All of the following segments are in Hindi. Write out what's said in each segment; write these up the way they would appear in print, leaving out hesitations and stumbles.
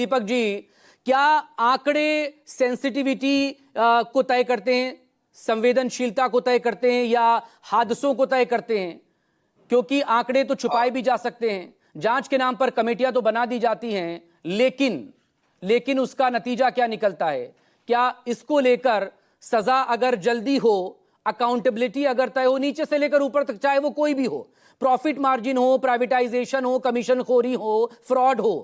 दीपक जी, क्या आंकड़े सेंसिटिविटी को तय करते हैं, संवेदनशीलता को तय करते हैं या हादसों को तय करते हैं? क्योंकि आंकड़े तो छुपाए भी जा सकते हैं, जांच के नाम पर कमेटियां तो बना दी जाती हैं, लेकिन उसका नतीजा क्या निकलता है? क्या इसको लेकर सजा अगर जल्दी हो, अकाउंटेबिलिटी अगर तय हो नीचे से लेकर ऊपर तक, चाहे वो कोई भी हो, प्रॉफिट मार्जिन हो, प्राइवेटाइजेशन हो, कमीशन खोरी हो, फ्रॉड हो,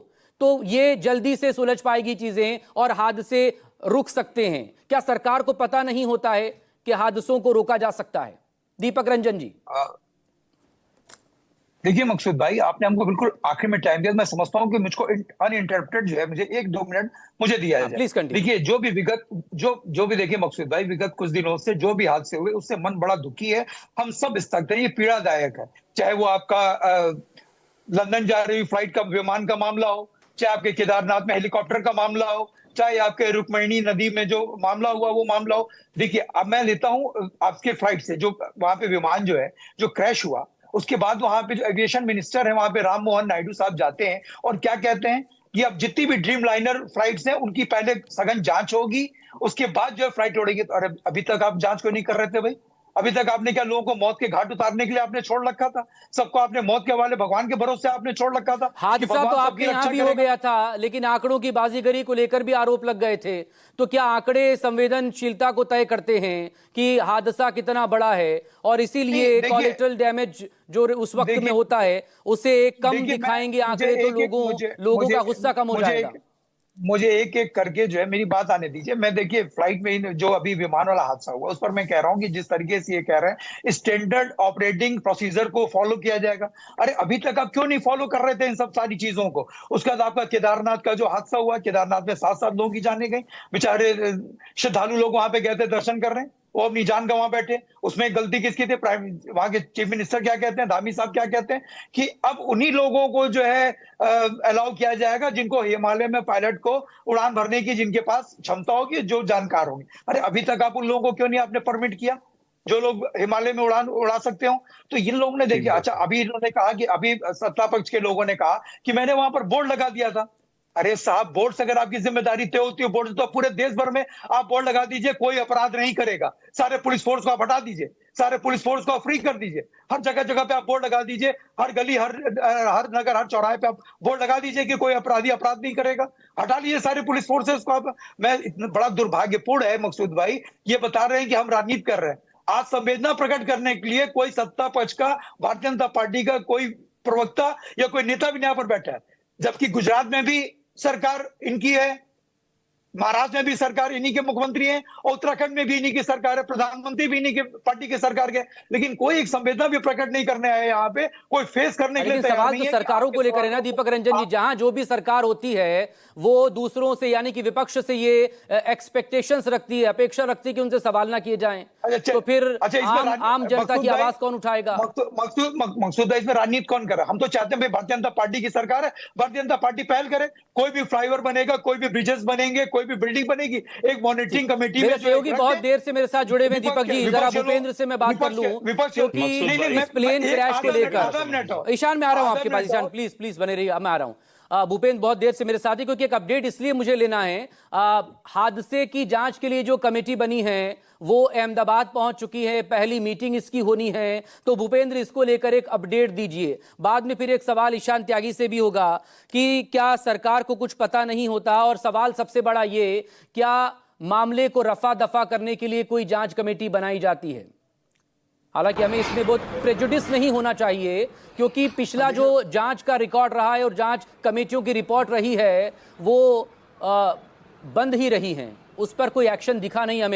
तो ये जल्दी से सुलझ पाएगी चीजें और हादसे रुक सकते हैं। क्या सरकार को पता नहीं होता है कि हादसों को रोका जा सकता है? दीपक रंजन जी। देखिए मकसूद भाई, आपने हमको बिल्कुल आखिर में टाइम दिया। मैं समझता हूँ कि मुझको अनइंटरप्टेड जो है, मुझे 1-2 मिनट मुझे दिया जाए। Please continue. देखिए जो भी देखिए मकसूद भाई, विगत कुछ दिनों से जो भी हादसे हुए उससे मन बड़ा दुखी है। हम सब स्तब्ध हैं, ये पीड़ादायक है। चाहे वो आपका लंदन जा रही फ्लाइट का विमान का मामला हो, चाहे आपके केदारनाथ में हेलीकॉप्टर का मामला हो, चाहे आपके रुक्मिणी नदी में जो मामला हुआ वो मामला हो। देखिए अब मैं लेता हूँ आपके फ्लाइट से, जो वहां पे विमान जो है जो क्रैश हुआ, उसके बाद वहां पे जो एविएशन मिनिस्टर है वहां पे राम मोहन नायडू साहब जाते हैं और क्या कहते हैं कि अब जितनी भी ड्रीम लाइनर फ्लाइट्स हैं उनकी पहले सघन जांच होगी, उसके बाद जो है फ्लाइट उड़ेगी। और अभी तक आप जांच क्यों नहीं कर रहे थे भाई? अभी तक आपने क्या लोगों को मौत के घाट उतारने के लिए आपने छोड़ रखा था? सबको आपने मौत के हवाले भगवान के भरोसे आपने छोड़ रखा था। हादसा तो आपके यहां भी हो गया था, लेकिन आंकड़ों की बाजीगरी को लेकर भी आरोप लग गए थे। तो क्या आंकड़े संवेदनशीलता को तय करते हैं कि हादसा कितना बड़ा है और इसीलिए कोलेटरल डैमेज जो उस वक्त में होता है उसे कम दिखाएंगे आंकड़े, तो लोगों का गुस्सा कम हो जाएगा? मुझे एक एक करके जो है मेरी बात आने दीजिए। मैं देखिए फ्लाइट में जो अभी विमान वाला हादसा हुआ उस पर मैं कह रहा हूं कि जिस तरीके से ये कह रहे हैं स्टैंडर्ड ऑपरेटिंग प्रोसीजर को फॉलो किया जाएगा। अरे अभी तक आप क्यों नहीं फॉलो कर रहे थे इन सब सारी चीजों को? उसके बाद आपका केदारनाथ का जो हादसा हुआ, केदारनाथ में 7-7 लोगों की जाने गई। बेचारे श्रद्धालु लोग वहां पे गए थे दर्शन कर रहे हैं, वो अपनी जान गंवा बैठे। उसमें गलती किसकी थी? वहां के चीफ मिनिस्टर क्या कहते हैं, धामी साहब क्या कहते हैं कि अब उन्हीं लोगों को जो है अलाउ किया जाएगा जिनको हिमालय में पायलट को उड़ान भरने की जिनके पास क्षमता होगी, जो जानकार होंगे। अरे अभी तक आप उन लोगों को क्यों नहीं आपने परमिट किया जो लोग हिमालय में उड़ान उड़ा सकते हो? तो इन लोगों ने देखिए, अच्छा अभी इन्होंने कहा कि अभी सत्ता पक्ष के लोगों ने कहा कि मैंने वहां पर बोर्ड लगा दिया था। अरे साहब, बोर्ड से अगर आपकी जिम्मेदारी तय होती है, बोर्ड तो पूरे देश भर में आप बोर्ड लगा दीजिए, कोई अपराध नहीं करेगा। सारे पुलिस फोर्स को आप हटा दीजिए, सारे पुलिस फोर्स को फ्री कर दीजिए, हर जगह जगह पे आप बोर्ड लगा दीजिए, हर गली हर नगर हर चौराहे पे आप बोर्ड लगा दीजिए कि कोई अपराधी अपराध नहीं करेगा। हटा लीजिए सारे पुलिस फोर्सेस को आप। मैं इतना बड़ा दुर्भाग्यपूर्ण है मकसूद भाई, ये बता रहे हैं कि हम राजनीति कर रहे हैं। आज संवेदना प्रकट करने के लिए कोई सत्ता पक्ष का, भारतीय जनता पार्टी का कोई प्रवक्ता या कोई नेता भी यहाँ पर बैठा है, जबकि गुजरात में भी सरकार इनकी है, महाराष्ट्र में भी सरकार इन्हीं के मुख्यमंत्री हैं, और उत्तराखंड में भी इन्हीं की सरकार है, प्रधानमंत्री भी इन्हीं के पार्टी के सरकार के। लेकिन कोई एक संवेदना भी प्रकट नहीं करने आए यहाँ पे, कोई फेस करने के लिए तैयार नहीं है। सरकारों को लेकर है ना दीपक रंजन जी, जहां जो भी सरकार होती है वो दूसरों से यानी कि विपक्ष से ये एक्सपेक्टेशंस रखती है, अपेक्षा रखती है कि उनसे सवाल ना किए जाएं। तो फिर आम जनता की आवाज कौन उठाएगा? मकसूद भाई, इसमें राजनीति कौन करे? हम तो चाहते हैं भारतीय जनता पार्टी की सरकार है, भारतीय जनता पार्टी पहल करे। कोई भी फ्लाईओवर बनेगा, कोई भी ब्रिजेस बनेंगे, कोई भी बिल्डिंग बनेगी, एक मॉनिटरिंग कमेटी में सहयोगी बहुत देर से मेरे साथ जुड़े हुए। दीपक जी, जरा भूपेंद्र से मैं बात कर लूं, क्योंकि इस प्लेन क्रैश को लेकर। ईशान में आ रहा हूं आपके पास, ईशान प्लीज बने रहिए, मैं आ रहा हूं। भूपेंद्र बहुत देर से मेरे साथ है, क्योंकि एक अपडेट इसलिए मुझे लेना है। हादसे की जांच के लिए जो कमेटी बनी है वो अहमदाबाद पहुंच चुकी है, पहली मीटिंग इसकी होनी है। तो भूपेंद्र, इसको लेकर एक अपडेट दीजिए। बाद में फिर एक सवाल ईशान त्यागी से भी होगा कि क्या सरकार को कुछ पता नहीं होता, और सवाल सबसे बड़ा ये, क्या मामले को रफा दफा करने के लिए कोई जांच कमेटी बनाई जाती है? हालांकि हमें इसमें बहुत प्रेजुडिस नहीं होना चाहिए, क्योंकि पिछला जो जांच का रिकॉर्ड रहा है और जांच कमेटियों की रिपोर्ट रही है वो बंद ही रही हैं, उस पर कोई एक्शन दिखा नहीं हमें।